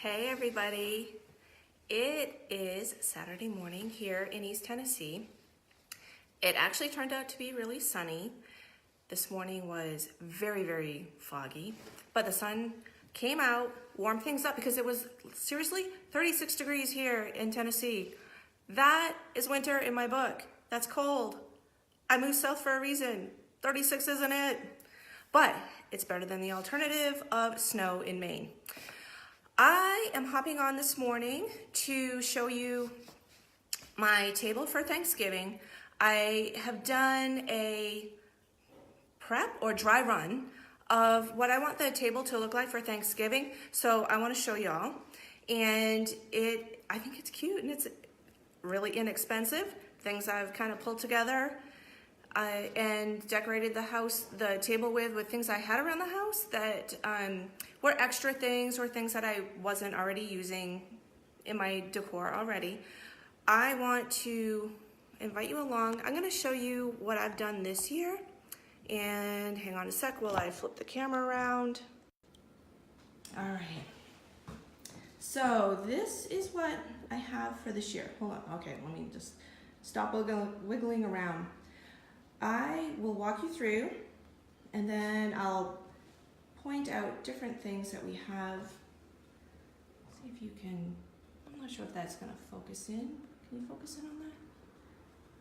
Hey everybody, it is Saturday morning here in East Tennessee. It actually turned out to be really sunny. This morning was very foggy, but the sun came out, warmed things up because it was seriously 36 degrees here in Tennessee. That is winter in my book. That's cold. I moved south for a reason. 36 isn't it? But it's better than the alternative of snow in Maine. I am hopping on this morning to show you my table for Thanksgiving. I have done a prep or dry run of what I want the table to look like for Thanksgiving. So I want to show y'all. And I think it's cute and it's really inexpensive. Things I've kind of pulled together and decorated the table with things I had around the house that were extra things or things that I wasn't already using in my decor already. I want to invite you along. I'm gonna show you what I've done this year. And hang on a sec while I flip the camera around. All right. So this is what I have for this year. Hold on, okay, let me just stop wiggling around. I will walk you through and then I'll point out different things that we have. See if you can, I'm not sure if that's gonna focus in. Can you focus in on that?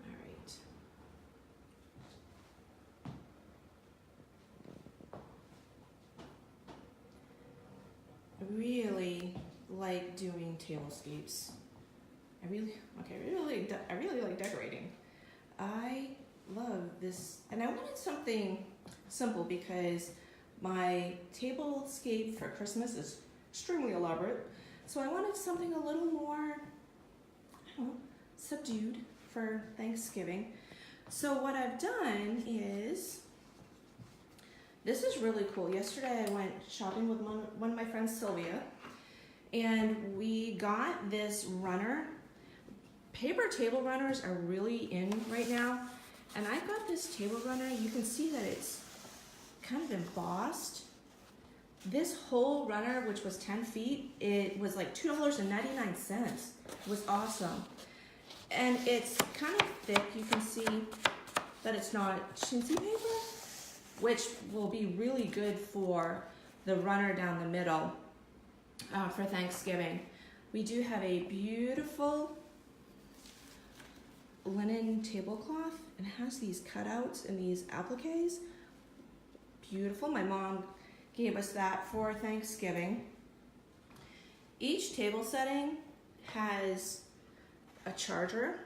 All right. I really like doing tablescapes. I really like decorating. I love this, and I wanted something simple because my tablescape for Christmas is extremely elaborate. So I wanted something a little more, I don't know, subdued for Thanksgiving. So what I've done is, this is really cool. Yesterday I went shopping with one of my friends, Sylvia, and we got this runner. Paper table runners are really in right now. And I got this table runner. You can see that it's kind of embossed. This whole runner, which was 10 feet, it was like $2.99. It was awesome. And it's kind of thick. You can see that it's not chintzy paper, which will be really good for the runner down the middle for Thanksgiving. We do have a beautiful linen tablecloth. It has these cutouts and these appliques. Beautiful. My mom gave us that for Thanksgiving. Each table setting has a charger.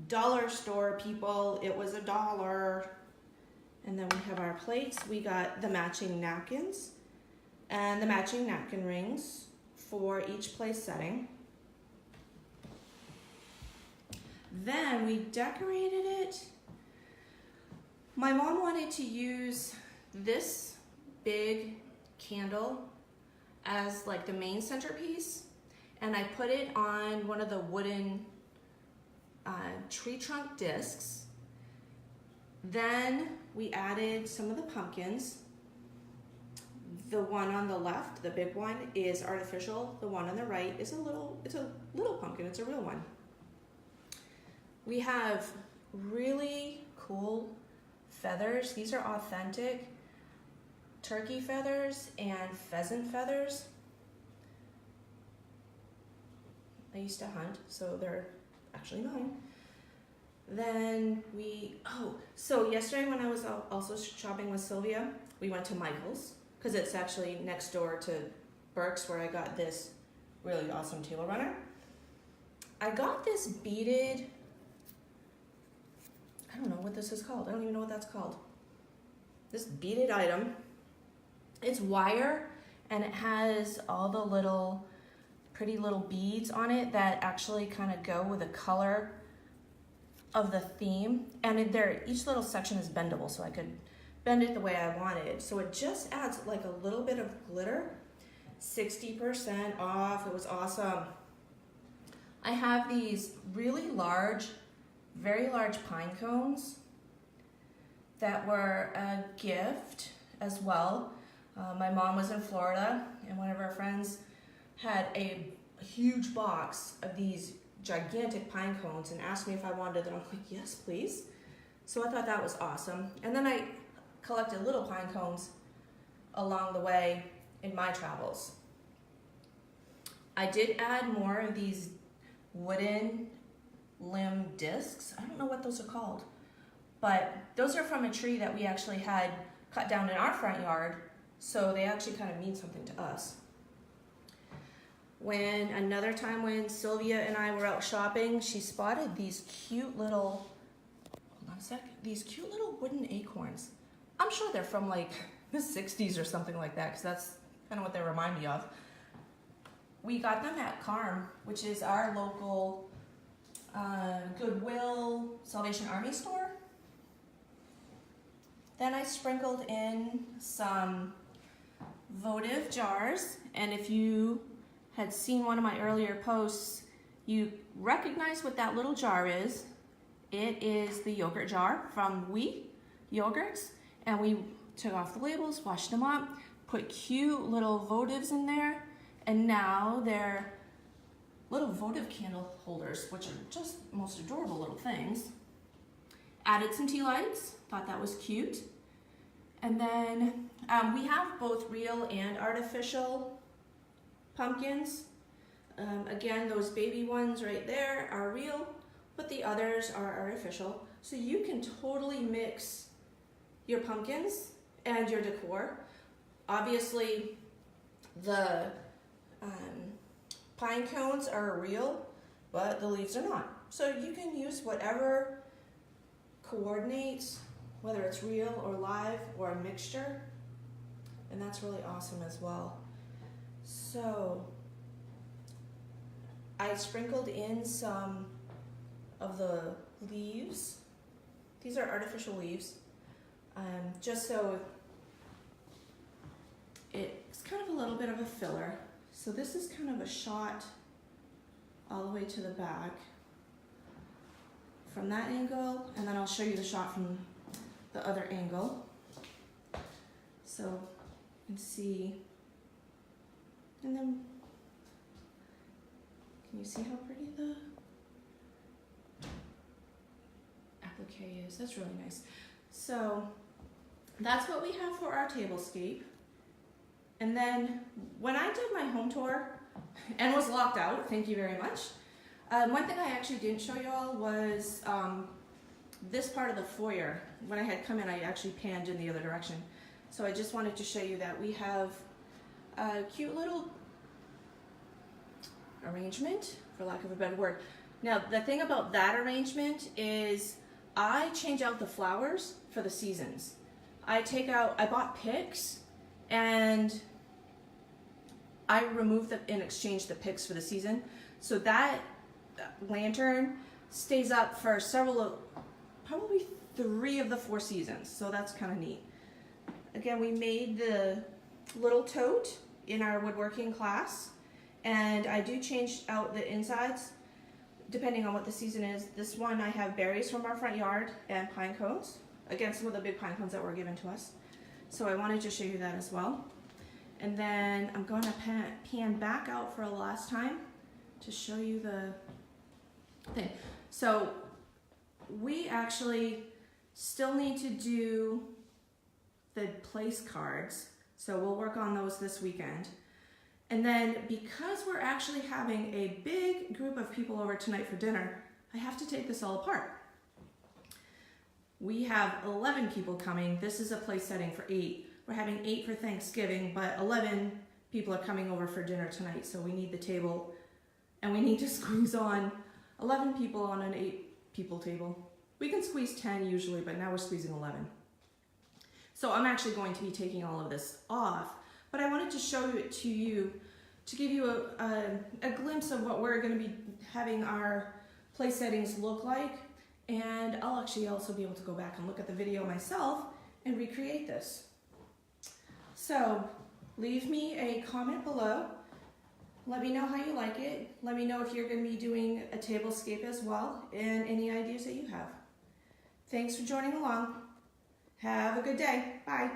Dollar store, people. It was $1. And then we have our plates. We got the matching napkins and the matching napkin rings for each place setting. Then we decorated it. My mom wanted to use this big candle as like the main centerpiece, and I put it on one of the wooden tree trunk discs. Then we added some of the pumpkins. The one on the left, the big one, is artificial. The one on the right is it's a little pumpkin, it's a real one. We have really cool feathers. These are authentic turkey feathers and pheasant feathers. I used to hunt, so they're actually mine. Then so yesterday when I was also shopping with Sylvia, we went to Michael's because it's actually next door to Burke's where I got this really awesome table runner. I got this beaded, I don't know what this is called. I don't even know what that's called. This beaded item. It's wire and it has all the pretty little beads on it that actually kind of go with the color of the theme. And each little section is bendable, so I could bend it the way I wanted. So it just adds like a little bit of glitter. 60% off. It was awesome. I have these really large, very large pine cones that were a gift as well. My mom was in Florida, and one of our friends had a huge box of these gigantic pine cones and asked me if I wanted them. I'm like, yes, please. So I thought that was awesome. And then I collected little pine cones along the way in my travels. I did add more of these wooden limb discs. I don't know what those are called, but those are from a tree that we actually had cut down in our front yard, so they actually kind of mean something to us. Another time when Sylvia and I were out shopping, she spotted these cute little, hold on a sec, these cute little wooden acorns. I'm sure they're from like the 60s or something like that, because that's kind of what they remind me of. We got them at Carm, which is our local Goodwill Salvation Army store. Then I sprinkled in some votive jars, and if you had seen one of my earlier posts, you recognize what that little jar is. It is the yogurt jar from We Yogurts, and we took off the labels, washed them up, put cute little votives in there, and now they're little votive candle holders, which are just most adorable little things. Added some tea lights, thought that was cute. And then we have both real and artificial pumpkins. Again, those baby ones right there are real, but the others are artificial. So you can totally mix your pumpkins and your decor. Obviously, the pine cones are real, but the leaves are not. So you can use whatever coordinates, whether it's real or live or a mixture, and that's really awesome as well. So I sprinkled in some of the leaves. These are artificial leaves, just so it's kind of a little bit of a filler. So this is kind of a shot all the way to the back from that angle, and then I'll show you the shot from the other angle. So you can see, and then can you see how pretty the applique is? That's really nice. So that's what we have for our tablescape. And then when I did my home tour and was locked out, thank you very much, one thing I actually didn't show you all was this part of the foyer. When I had come in, I actually panned in the other direction. So I just wanted to show you that we have a cute little arrangement, for lack of a better word. Now, the thing about that arrangement is I change out the flowers for the seasons. I bought picks, and I removed them and exchanged the picks for the season. So that lantern stays up for probably 3 of the 4 seasons. So that's kind of neat. Again, we made the little tote in our woodworking class, and I do change out the insides depending on what the season is. This one I have berries from our front yard and pine cones. Again, some of the big pine cones that were given to us. So I wanted to show you that as well. And then I'm going to pan back out for a last time to show you the thing. So we actually still need to do the place cards. So we'll work on those this weekend. And then because we're actually having a big group of people over tonight for dinner, I have to take this all apart. We have 11 people coming. This is a place setting for 8. We're having 8 for Thanksgiving, but 11 people are coming over for dinner tonight, so we need the table, and we need to squeeze on 11 people on an 8 people table. We can squeeze 10 usually, but now we're squeezing 11. So I'm actually going to be taking all of this off, but I wanted to show it to you to give you a glimpse of what we're going to be having our place settings look like. And I'll actually also be able to go back and look at the video myself and recreate this. So leave me a comment below. Let me know how you like it. Let me know if you're going to be doing a tablescape as well, and any ideas that you have. Thanks for joining along. Have a good day. Bye.